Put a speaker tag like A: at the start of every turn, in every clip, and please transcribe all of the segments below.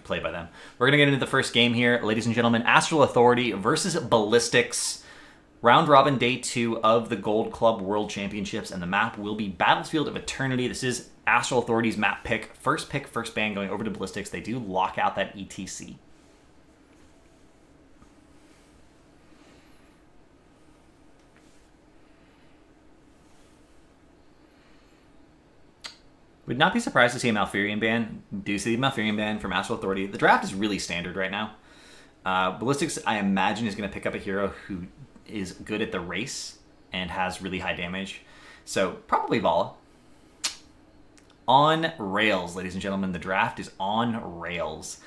A: played by them. We're going to get into the first game here, ladies and gentlemen. Astral Authority versus Ballistix. Round robin day 2 of the Gold Club World Championships, and the map will be Battlefield of Eternity. This is Astral Authority's map pick, first ban going over to Ballistix. They do lock out that ETC. Would not be surprised to see a Malfurion ban. Do see the Malfurion ban from Astral Authority. The draft is really standard right now. Ballistix, I imagine, is going to pick up a hero who is good at the race and has really high damage. So probably Vala. On rails, ladies and gentlemen. The draft is on rails.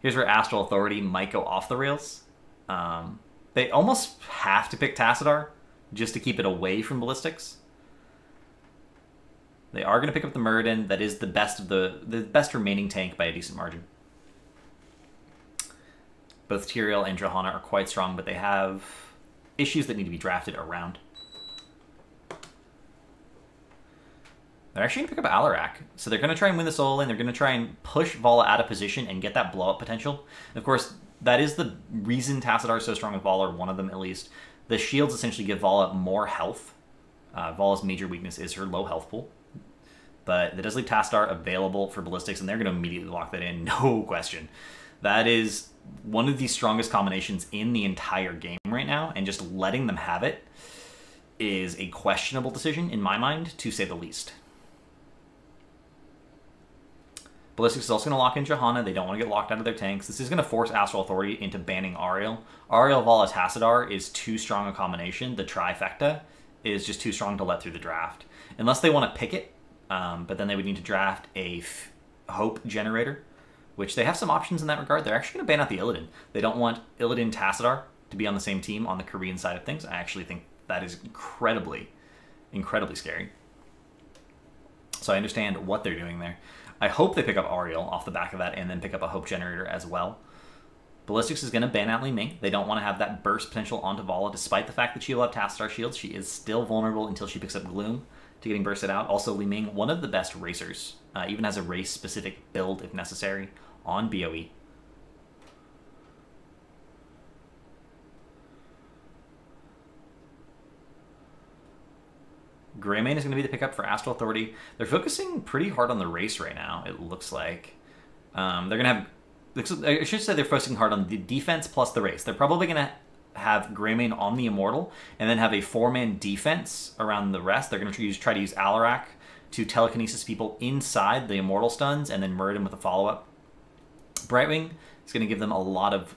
A: Here's where Astral Authority might go off the rails. They almost have to pick Tassadar just to keep it away from Ballistix. They are going to pick up the Muradin. That is the best of the best remaining tank by a decent margin. Both Tyrael and Johanna are quite strong, but they have issues that need to be drafted around. They're actually going to pick up Alarak. So they're going to try and win the solo lane. They're going to try and push Vala out of position and get that blow-up potential. And of course, that is the reason Tassadar is so strong with Vala, or one of them at least. The shields essentially give Vala more health. Vala's major weakness is her low health pool. But that does leave Tassadar available for Ballistix, and they're going to immediately lock that in, no question. That is one of the strongest combinations in the entire game right now, and just letting them have it is a questionable decision, in my mind, to say the least. Ballistix is also going to lock in Johanna. They don't want to get locked out of their tanks. This is going to force Astral Authority into banning Ariel. Ariel, Vala, Tassadar is too strong a combination. The trifecta is just too strong to let through the draft. Unless they want to pick it, but then they would need to draft a Hope generator, which they have some options in that regard. They're actually going to ban out the Illidan. They don't want Illidan Tassadar to be on the same team on the Korean side of things. I actually think that is incredibly scary. So I understand what they're doing there. I hope they pick up Ariel off the back of that and then pick up a Hope generator as well. Ballistix is going to ban out Li Ming. They don't want to have that burst potential onto Vala, despite the fact that she will have Tassadar shields. She is still vulnerable until she picks up Gloom to getting bursted out. Also, Li Ming, one of the best racers, even has a race-specific build if necessary on BOE. Greymane is going to be the pickup for Astral Authority. They're focusing pretty hard on the race right now, it looks like. They're going to have... I should say they're focusing hard on the defense plus the race. They're probably going to have Greymane on the Immortal and then have a 4-man defense around the rest. They're going to try to use Alarak to telekinesis people inside the Immortal stuns and then Muradin with a follow-up. Brightwing is going to give them a lot of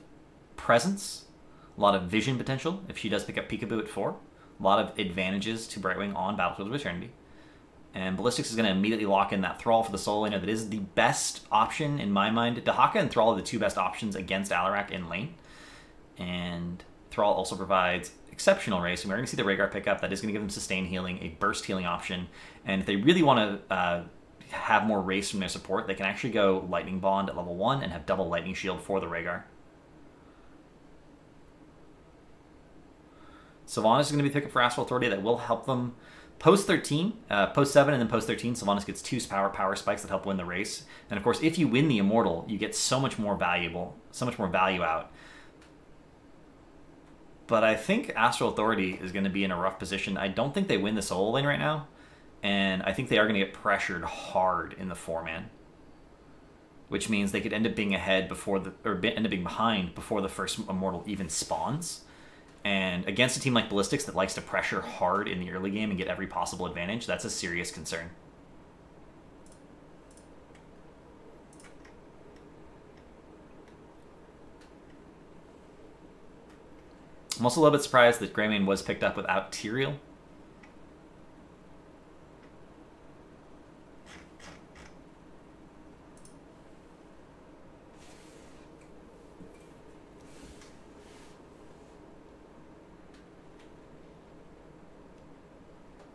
A: presence, a lot of vision potential if she does pick up Peekaboo at 4. A lot of advantages to Brightwing on Battlefield of Eternity. And Ballistix is going to immediately lock in that Thrall for the solo laner. That is the best option in my mind. Dahaka and Thrall are the two best options against Alarak in lane. And Thrall also provides exceptional race. And we're going to see the Rhaegar pick up. That is going to give them sustain healing, a burst healing option. And if they really want to have more race from their support, they can actually go Lightning Bond at level 1 and have double Lightning Shield for the Rhaegar. Sylvanas is going to be the pickup for Astral Authority. That will help them post 13, post 7, and then post 13. Sylvanas gets 2 power spikes that help win the race. And of course, if you win the Immortal, you get so much more value out. But I think Astral Authority is going to be in a rough position. I don't think they win the solo lane right now, and I think they are going to get pressured hard in the 4-man, which means they could end up being ahead before end up being behind before the first Immortal even spawns. And against a team like Ballistix that likes to pressure hard in the early game and get every possible advantage, that's a serious concern. I'm also a little bit surprised that Greymane was picked up without Tyrael.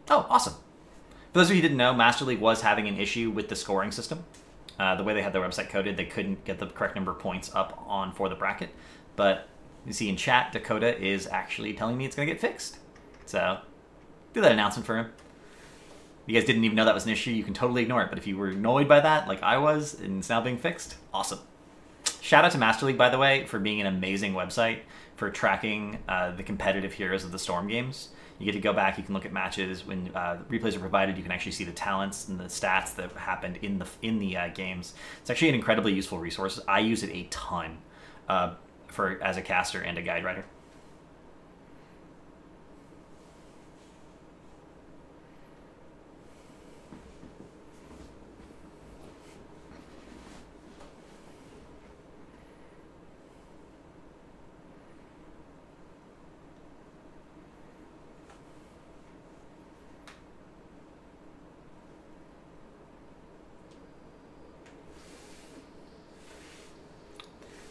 A: Oh, awesome. For those of you who didn't know, Master League was having an issue with the scoring system. The way they had their website coded, they couldn't get the correct number of points up for the bracket. But you see in chat, Dakota is actually telling me it's going to get fixed. So, do that announcement for him. you guys didn't even know that was an issue, you can totally ignore it. But if you were annoyed by that, like I was, and it's now being fixed, awesome. Shout out to Master League, by the way, for being an amazing website for tracking the competitive heroes of the Storm games. You get to go back, you can look at matches. When replays are provided, you can actually see the talents and the stats that happened in the games. It's actually an incredibly useful resource. I use it a ton as a caster and a guide writer.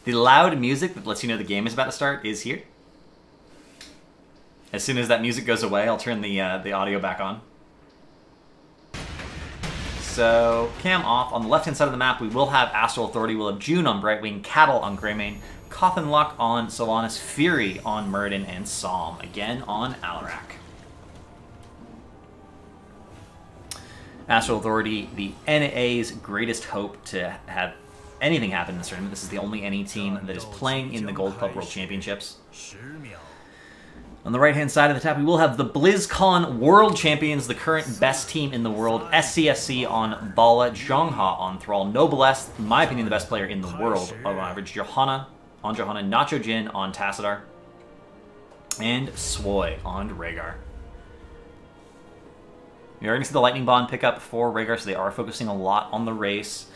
A: The loud music that lets you know the game is about to start is here. As soon as that music goes away, I'll turn the audio back on. So, cam off. On the left-hand side of the map, we will have Astral Authority. We'll have June on Brightwing, Cattle on Greymane, Coffin Luck on Solanas, Fury on Muradin, and Psalm again on Alarak. Astral Authority, the NA's greatest hope to have anything happen in this tournament. This is the only NE team that is playing in the Gold Club World Championships. On the right-hand side of the tab, we will have the BlizzCon World Champions, the current best team in the world. SCSC on Bala, Zhongha on Thrall, Noblesse, in my opinion, the best player in the world on average, Johanna on Johanna, Nacho Jin on Tassadar, and Swoy on Rhaegar. You're going to see the Lightning Bond pick up for Rhaegar, so they are focusing a lot on the race.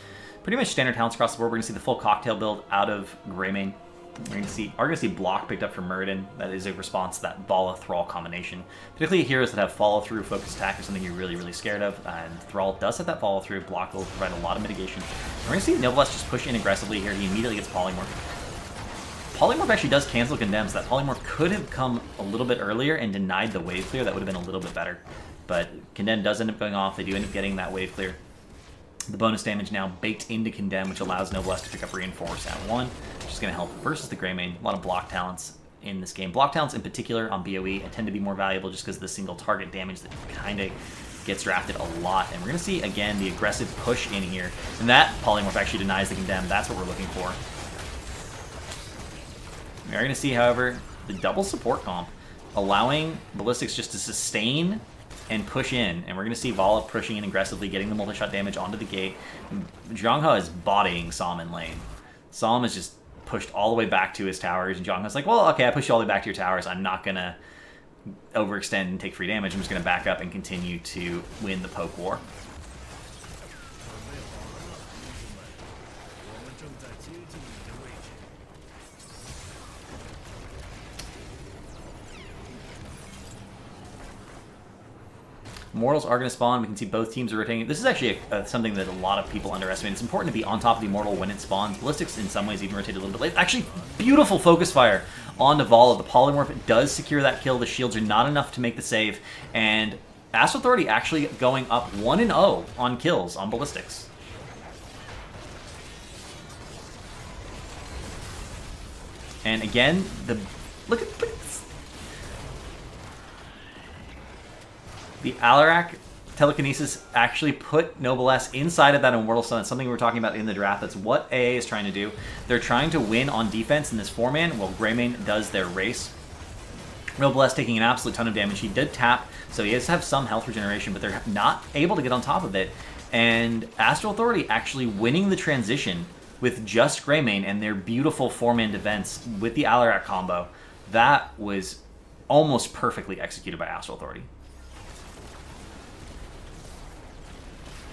A: Pretty much standard talents across the board. We're going to see the full cocktail build out of Greymane. We're going to see block picked up from Muradin. That is a response to that Bala Thrall combination. Particularly heroes that have follow-through, focus attack, is something you're really, really scared of. And Thrall does have that follow-through. Block will provide a lot of mitigation. We're going to see Noblesse just push in aggressively here. He immediately gets Polymorph. Polymorph actually does cancel Condemn, so that Polymorph could have come a little bit earlier and denied the wave clear. That would have been a little bit better. But Condemn does end up going off. They do end up getting that wave clear. The bonus damage now baked into Condemn, which allows Noblesse to pick up Reinforce at 1, which is going to help versus the Greymane. A lot of block talents in this game. Block talents in particular on BOE tend to be more valuable just because of the single target damage that kind of gets drafted a lot. And we're going to see, again, the aggressive push in here. And that Polymorph actually denies the Condemn. That's what we're looking for. We are going to see, however, the double support comp, allowing Ballistix just to sustain and push in, and we're going to see Vala pushing in aggressively, getting the multi-shot damage onto the gate. Zhongha is bodying Psalm in lane. Psalm is just pushed all the way back to his towers, and Zhongha's like, well, okay, I pushed you all the way back to your towers. I'm not going to overextend and take free damage. I'm just going to back up and continue to win the poke war. Immortals are going to spawn. We can see both teams are rotating. This is actually something that a lot of people underestimate. It's important to be on top of the Immortal when it spawns. Ballistix, in some ways, even rotated a little bit late. Actually, beautiful focus fire onto Vala. The Polymorph does secure that kill. The shields are not enough to make the save. And Astral Authority actually going up 1-0 on kills on Ballistix. And again, look at the Alarak telekinesis actually put Noblesse inside of that Immortal Sun. That's something we were talking about in the draft. That's what AA is trying to do. They're trying to win on defense in this 4-man while Greymane does their race. Noblesse taking an absolute ton of damage. He did tap, so he does have some health regeneration, but they're not able to get on top of it. And Astral Authority actually winning the transition with just Greymane and their beautiful 4-man defense with the Alarak combo. That was almost perfectly executed by Astral Authority.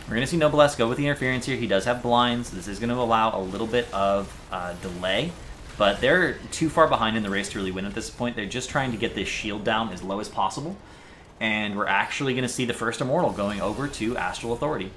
A: We're going to see Noblesse go with the interference here. He does have blinds. This is going to allow a little bit of delay, but they're too far behind in the race to really win at this point. They're just trying to get this shield down as low as possible, and we're actually going to see the first Immortal going over to Astral Authority.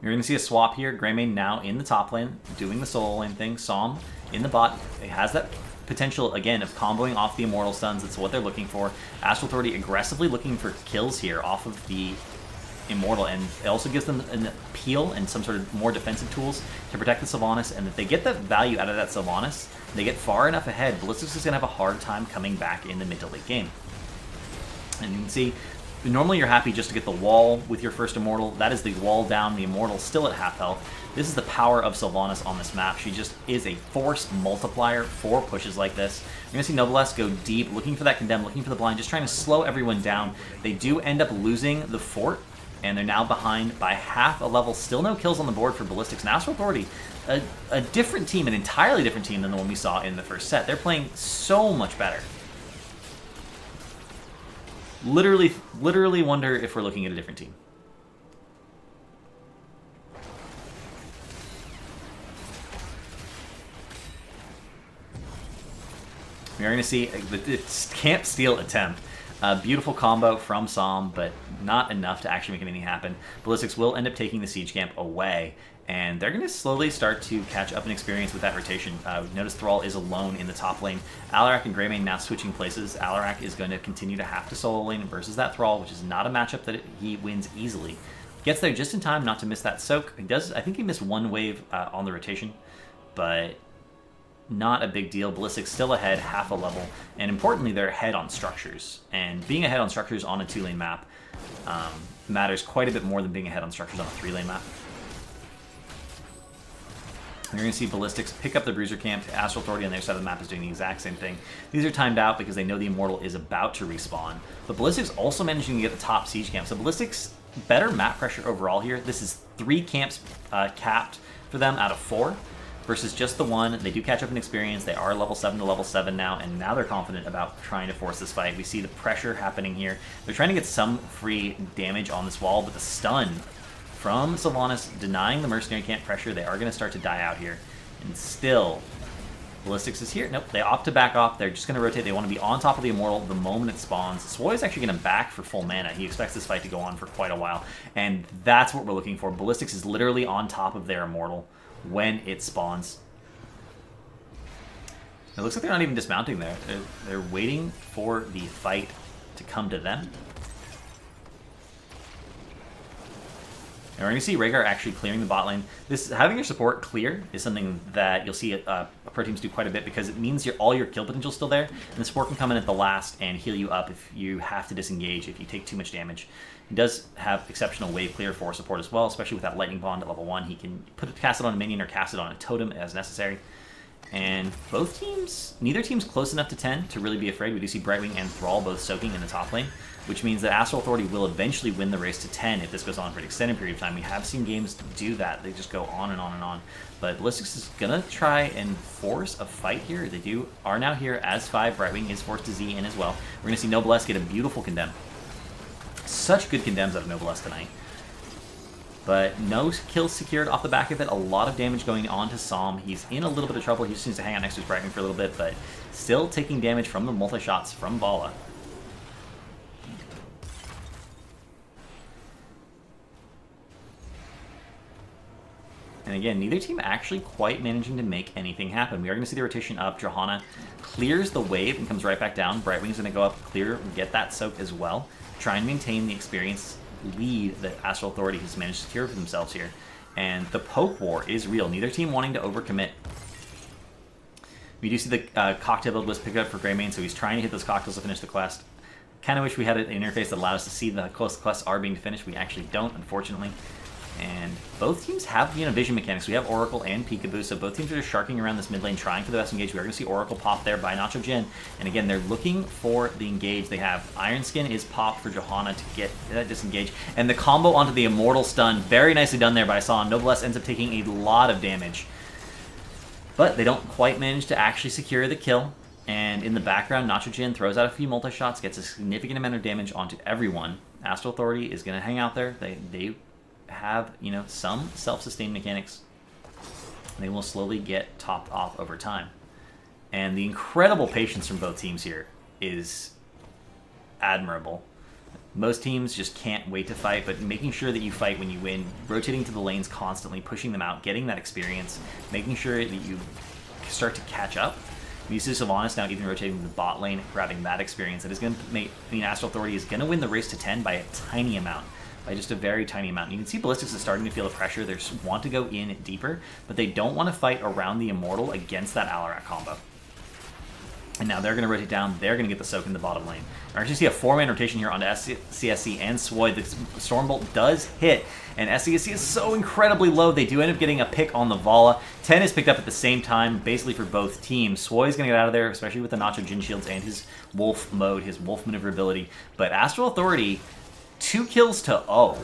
A: You're going to see a swap here. Greymane now in the top lane, doing the solo lane thing. Psalm in the bot. It has that potential, again, of comboing off the Immortal Stuns. That's what they're looking for. Astral Authority aggressively looking for kills here off of the Immortal, and it also gives them an appeal and some sort of more defensive tools to protect the Sylvanas, and if they get the value out of that Sylvanas, they get far enough ahead, Ballistix is going to have a hard time coming back in the mid to late game. And you can see, normally you're happy just to get the wall with your first Immortal. That is the wall down, the Immortal still at half health. This is the power of Sylvanas on this map. She just is a force multiplier for pushes like this. You're going to see Noblesse go deep, looking for that Condemn, looking for the blind, just trying to slow everyone down. They do end up losing the fort, and they're now behind by half a level. Still no kills on the board for Ballistix. And Astral Authority, a different team, an entirely different team than the one we saw in the first set. They're playing so much better. Literally wonder if we're looking at a different team. We're going to see the Camp Steal attempt. A beautiful combo from Som, but not enough to actually make anything happen. Ballistix will end up taking the Siege Camp away, and they're going to slowly start to catch up in experience with that rotation. Notice Thrall is alone in the top lane. Alarak and Greymane now switching places. Alarak is going to continue to have to solo lane versus that Thrall, which is not a matchup that he wins easily. Gets there just in time not to miss that soak. He does. I think he missed one wave on the rotation, but not a big deal. Ballistix still ahead, half a level, and importantly, they're ahead on structures. And being ahead on structures on a 2-lane map matters quite a bit more than being ahead on structures on a 3-lane map. You're going to see Ballistix pick up the Bruiser Camp. Astral Authority on their side of the map is doing the exact same thing. These are timed out because they know the Immortal is about to respawn. But Ballistix also managing to get the top Siege Camp. So Ballistix, better map pressure overall here. This is 3 camps capped for them out of 4. Versus just the one. They do catch up in experience. They are level 7 to level 7 now, and now they're confident about trying to force this fight. We see the pressure happening here. They're trying to get some free damage on this wall, but the stun from Sylvanas denying the Mercenary Camp pressure, they are going to start to die out here. And still, Ballistix is here. Nope, they opt to back off. They're just going to rotate. They want to be on top of the Immortal the moment it spawns. Swoy is actually going to back for full mana. He expects this fight to go on for quite a while, and that's what we're looking for. Ballistix is literally on top of their Immortal when it spawns. It looks like they're not even dismounting there. They're waiting for the fight to come to them. And we're going to see Rhaegar actually clearing the bot lane. Having your support clear is something that you'll see pro teams do quite a bit, because it means all your kill potential is still there, and the support can come in at the last and heal you up if you have to disengage, if you take too much damage. He does have exceptional wave clear for support as well, especially with that Lightning Bond at level 1. He can cast it on a minion or cast it on a totem as necessary. And both teams, neither team's close enough to 10 to really be afraid. We do see Brightwing and Thrall both soaking in the top lane, which means that Astral Authority will eventually win the race to 10 if this goes on for an extended period of time. We have seen games do that. They just go on and on and on. But Ballistix is going to try and force a fight here. They are now here as 5. Brightwing is forced to Z in as well. We're going to see Noblesse get a beautiful Condemn. Such good Condemns out of Noblesse tonight. But no kills secured off the back of it. A lot of damage going on to Som. He's in a little bit of trouble. He just needs to hang out next to his Brightwing for a little bit, but still taking damage from the multi-shots from Vala. And again, neither team actually quite managing to make anything happen. We are going to see the rotation up. Johanna clears the wave and comes right back down. Brightwing's going to go up, clear, get that soak as well. Try and maintain the experience lead that Astral Authority has managed to secure for themselves here. And the poke war is real. Neither team wanting to overcommit. We do see the cocktail build was picked up for Greymane, so he's trying to hit those cocktails to finish the quest. Kind of wish we had an interface that allowed us to see the close quests are being finished. We actually don't, unfortunately. And both teams have vision mechanics. We have Oracle and Peekaboo, so both teams are just sharking around this mid lane, trying for the best engage. We are going to see Oracle pop there by Nacho Jin. And again, they're looking for the engage. They have Iron Skin is popped for Johanna to get that disengage. And the combo onto the Immortal stun, very nicely done there by Son. Noblesse ends up taking a lot of damage. But they don't quite manage to actually secure the kill. And in the background, Nacho Jin throws out a few multi-shots, gets a significant amount of damage onto everyone. Astral Authority is going to hang out there. They have, some self-sustained mechanics. They will slowly get topped off over time. And the incredible patience from both teams here is admirable. Most teams just can't wait to fight, but making sure that you fight when you win, rotating to the lanes constantly, pushing them out, getting that experience, making sure that you start to catch up. We see Sylvanas now even rotating to the bot lane, grabbing that experience. That is going to make, Astral Authority is going to win the race to 10 by a tiny amount. by just a very tiny amount. You can see Ballistix is starting to feel the pressure. They want to go in deeper, but they don't want to fight around the Immortal against that Alarak combo. And now they're going to rotate down. They're going to get the soak in the bottom lane. We're going to see a 4-man rotation here onto SCSC and Swoy. The Stormbolt does hit, and SCSC is so incredibly low. They do end up getting a pick on the Vala. 10 is picked up at the same time, basically for both teams. Swoy is going to get out of there, especially with the Nacho Jin Shields and his Wolf mode, his Wolf maneuverability. But Astral Authority, 2 kills to 0.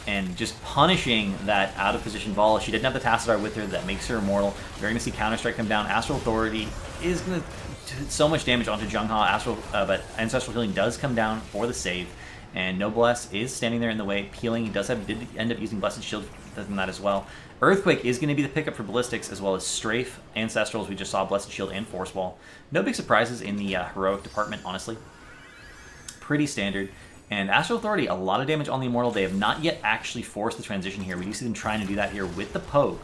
A: And just punishing that out-of-position Vala. She didn't have the Tassadar with her that makes her immortal. We're going to see Counter-Strike come down. Astral Authority is going to do so much damage onto Zhenghe, but Ancestral Healing does come down for the save. And Noblesse is standing there in the way, peeling. He did end up using Blessed Shield than that as well. Earthquake is going to be the pickup for Ballistix, as well as Strafe, Ancestrals. We just saw Blessed Shield and Force Wall. No big surprises in the heroic department, honestly. Pretty standard. And Astral Authority, a lot of damage on the Immortal. They have not yet actually forced the transition here. We do see them trying to do that here with the poke.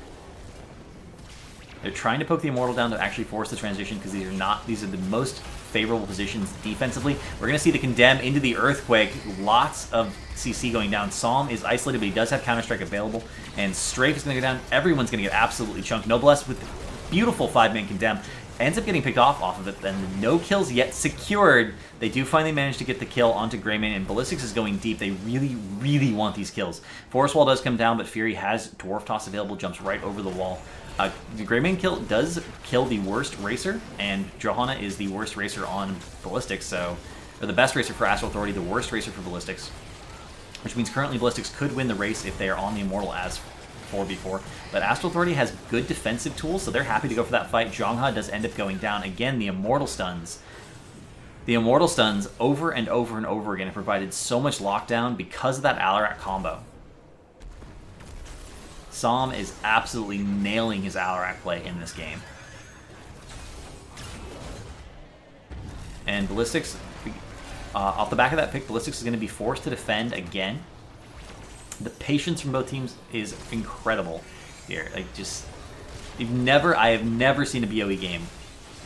A: They're trying to poke the Immortal down to actually force the transition because these are the most favorable positions defensively. We're going to see the Condemn into the Earthquake. Lots of CC going down. Psalm is isolated, but he does have Counter-Strike available. And Strafe is going to go down. Everyone's going to get absolutely chunked. Noblesse with beautiful 5-man Condemn. Ends up getting picked off of it, and no kills yet secured. They do finally manage to get the kill onto Greymane, and Ballistix is going deep. They really, really want these kills. Force Wall does come down, but Fury has Dwarf Toss available, jumps right over the wall. The Greymane kill does kill the worst racer, and Johanna is the worst racer on Ballistix, or the best racer for Astral Authority, the worst racer for Ballistix, which means currently Ballistix could win the race if they are on the Immortal as 4v4. But Astral Authority has good defensive tools, so they're happy to go for that fight. Zhenghe does end up going down. Again, the Immortal stuns. The Immortal stuns over and over and over again have provided so much lockdown because of that Alarak combo. Psalm is absolutely nailing his Alarak play in this game. And Ballistix, off the back of that pick, Ballistix is going to be forced to defend again. The patience from both teams is incredible here. Like, just I have never seen a BOE game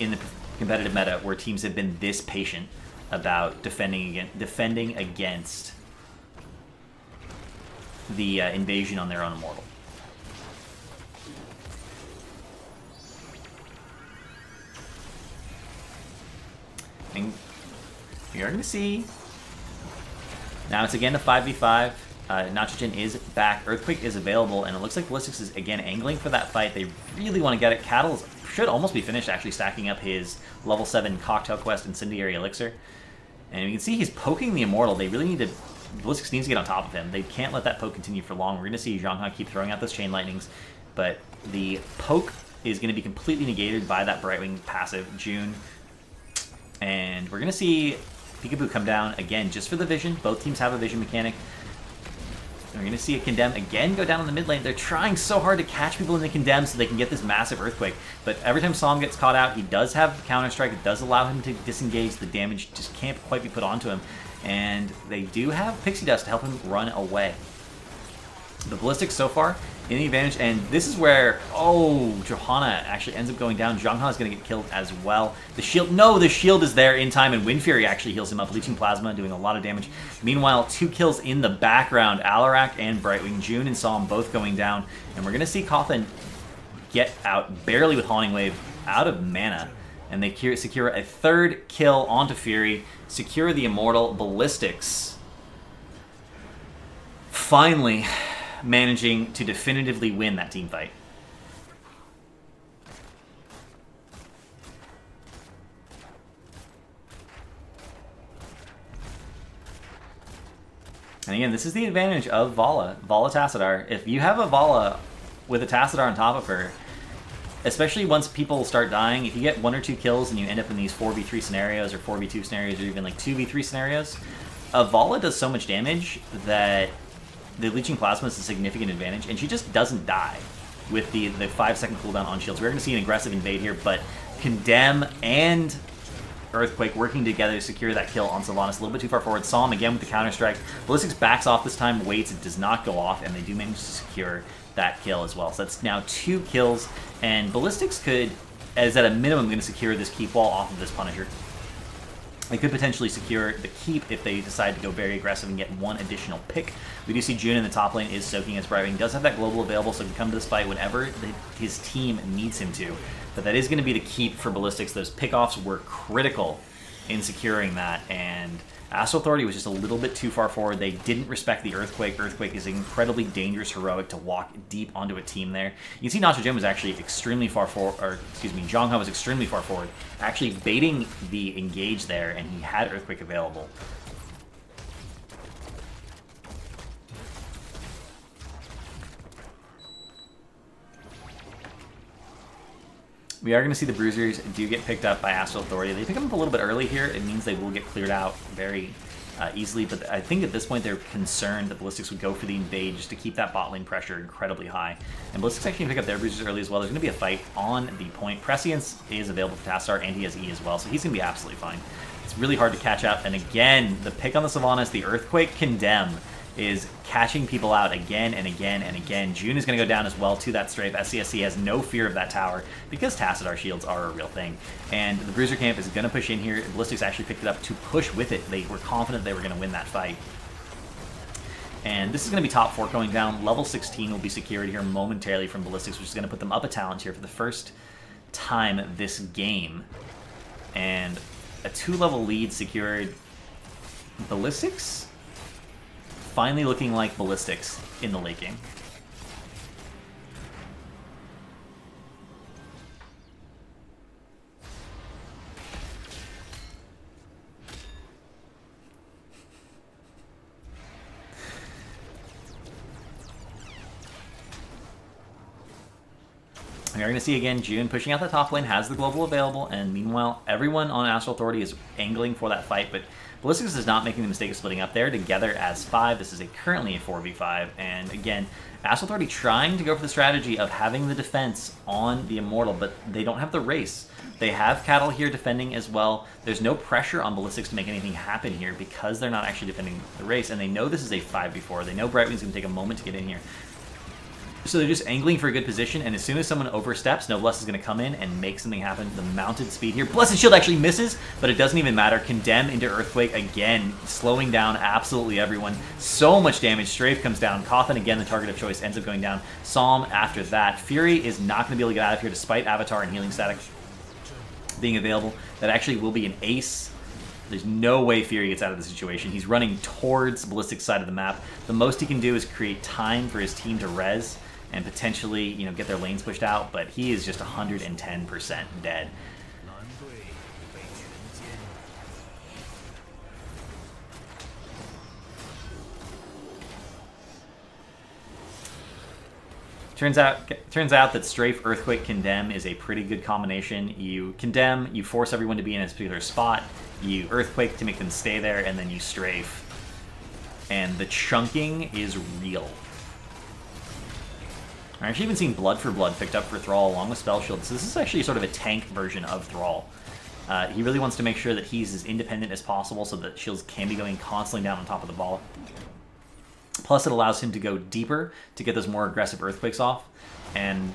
A: in the competitive meta where teams have been this patient about defending against the invasion on their own Immortal. And you're going to see now it's again a 5v5. Nachogen is back, Earthquake is available, and it looks like Ballistix is again angling for that fight. They really want to get it. Cattle should almost be finished actually stacking up his level 7 Cocktail Quest Incendiary Elixir. And you can see he's poking the Immortal. They really need to... Ballistix needs to get on top of him. They can't let that poke continue for long. We're going to see Zhenghe keep throwing out those Chain Lightnings, but the poke is going to be completely negated by that Brightwing passive, June. And we're going to see Peekaboo come down again just for the vision. Both teams have a vision mechanic. We're going to see a Condemn again go down in the mid lane. They're trying so hard to catch people in the Condemn so they can get this massive Earthquake. But every time Psalm gets caught out, he does have Counter-Strike. It does allow him to disengage. The damage just can't quite be put onto him. And they do have Pixie Dust to help him run away. The Ballistix so far in the advantage, and this is where, Johanna actually ends up going down. Zhenghe is going to get killed as well. The shield is there in time, and Wind Fury actually heals him up. Leeching Plasma, doing a lot of damage. Meanwhile, 2 kills in the background. Alarak and Brightwing, June and Psalm both going down, and we're going to see Cawthon get out barely with Haunting Wave, out of mana, and they secure a 3rd kill onto Fury, secure the Immortal. Ballistix finally managing to definitively win that team fight. And again, this is the advantage of Vala Tassadar. If you have a Vala with a Tassadar on top of her, especially once people start dying, if you get 1 or 2 kills and you end up in these 4v3 scenarios or 4v2 scenarios or even like 2v3 scenarios, a Vala does so much damage that the Leeching Plasma is a significant advantage, and she just doesn't die with the 5-second cooldown on shields. We're going to see an aggressive invade here, but Condemn and Earthquake working together to secure that kill on Sylvanas. A little bit too far forward. Psalm again with the Counter-Strike. Ballistix backs off this time, waits, it does not go off, and they do manage to secure that kill as well. So that's now 2 kills, and Ballistix is at a minimum going to secure this keep wall off of this Punisher. They could potentially secure the keep if they decide to go very aggressive and get one additional pick. We do see June in the top lane is soaking his Brightwing. He does have that global available, so he can come to this fight whenever his team needs him to. But that is going to be the keep for Ballistix. Those pickoffs were critical in securing that, and Astral Authority was just a little bit too far forward. They didn't respect the Earthquake. Earthquake is an incredibly dangerous heroic to walk deep onto a team there. You can see Nacho Jim was actually extremely far forward, or excuse me, Zhongha was extremely far forward, actually baiting the engage there, and he had Earthquake available. We are going to see the Bruisers do get picked up by Astral Authority. They pick them up a little bit early here. It means they will get cleared out very easily, but I think at this point they're concerned that Ballistix would go for the invade just to keep that bot lane pressure incredibly high. And Ballistix actually can pick up their Bruisers early as well. There's going to be a fight on the point. Prescience is available for Tastar, and he has E as well, so he's going to be absolutely fine. It's really hard to catch up, and again, the pick on the Sylvanas, the Earthquake Condemn, is catching people out again and again and again. June is going to go down as well to that strafe. SCSC has no fear of that tower because Tassadar shields are a real thing. And the Bruiser camp is going to push in here. Ballistix actually picked it up to push with it. They were confident they were going to win that fight. And this is going to be top 4 going down. Level 16 will be secured here momentarily from Ballistix, which is going to put them up a talent here for the first time this game. And a 2-level lead secured. Ballistix finally looking like Ballistix in the late game. We are going to see again June pushing out the top lane, has the global available, and meanwhile everyone on Astral Authority is angling for that fight, but Ballistix is not making the mistake of splitting up there together as 5. This is currently a 4v5, and again, Astral Authority trying to go for the strategy of having the defense on the Immortal, but they don't have the race. They have Cattle here defending as well. There's no pressure on Ballistix to make anything happen here because they're not actually defending the race, and they know this is a 5v4. They know Brightwing's going to take a moment to get in here. So they're just angling for a good position, and as soon as someone oversteps, Noblesse is going to come in and make something happen. The mounted speed here. Blessed Shield actually misses, but it doesn't even matter. Condemn into Earthquake again, slowing down absolutely everyone. So much damage. Strafe comes down. Cawthon, again, the target of choice, ends up going down. Psalm after that. Fury is not going to be able to get out of here despite Avatar and Healing Static being available. That actually will be an ace. There's no way Fury gets out of the situation. He's running towards Ballistix side of the map. The most he can do is create time for his team to res and potentially, you know, get their lanes pushed out, but he is just 110% dead. Turns out that Strafe, Earthquake, Condemn is a pretty good combination. You Condemn, you force everyone to be in a particular spot, you Earthquake to make them stay there, and then you Strafe. And the chunking is real. I've actually even seen Blood for Blood picked up for Thrall along with Spell Shield. So this is actually sort of a tank version of Thrall. He really wants to make sure that he's as independent as possible so that shields can be going constantly down on top of the ball. Plus it allows him to go deeper to get those more aggressive Earthquakes off. And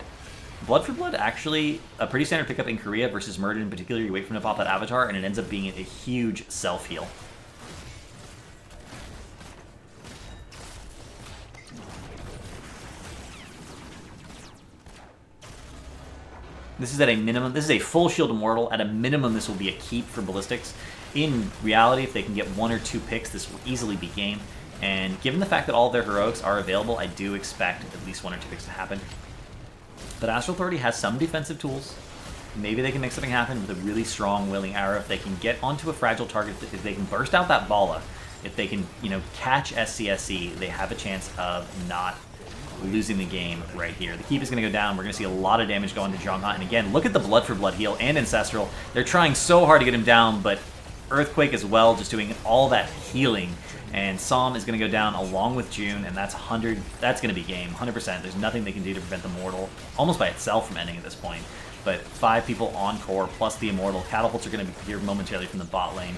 A: Blood for Blood, actually a pretty standard pickup in Korea versus Murder in particular. You wait for him to pop that Avatar and it ends up being a huge self-heal. This is at a minimum. This is a full shield Immortal. At a minimum, this will be a keep for Ballistix. In reality, if they can get 1 or 2 picks, this will easily be game. And given the fact that all of their heroics are available, I do expect at least 1 or 2 picks to happen. But Astral Authority has some defensive tools. Maybe they can make something happen with a really strong Willing Arrow. If they can get onto a fragile target, if they can burst out that Bala, if they can, you know, catch SCSC, they have a chance of not losing the game right here. The keep is going to go down. We're going to see a lot of damage going to Zhongha. And again, look at the Blood for Blood heal and Ancestral. They're trying so hard to get him down, but Earthquake as well, just doing all that healing. And Psalm is going to go down along with June, and that's 100. That's going to be game, 100%. There's nothing they can do to prevent the Mortal, almost by itself, from ending at this point. But 5 people on core, plus the Immortal. Catapults are going to be here momentarily from the bot lane.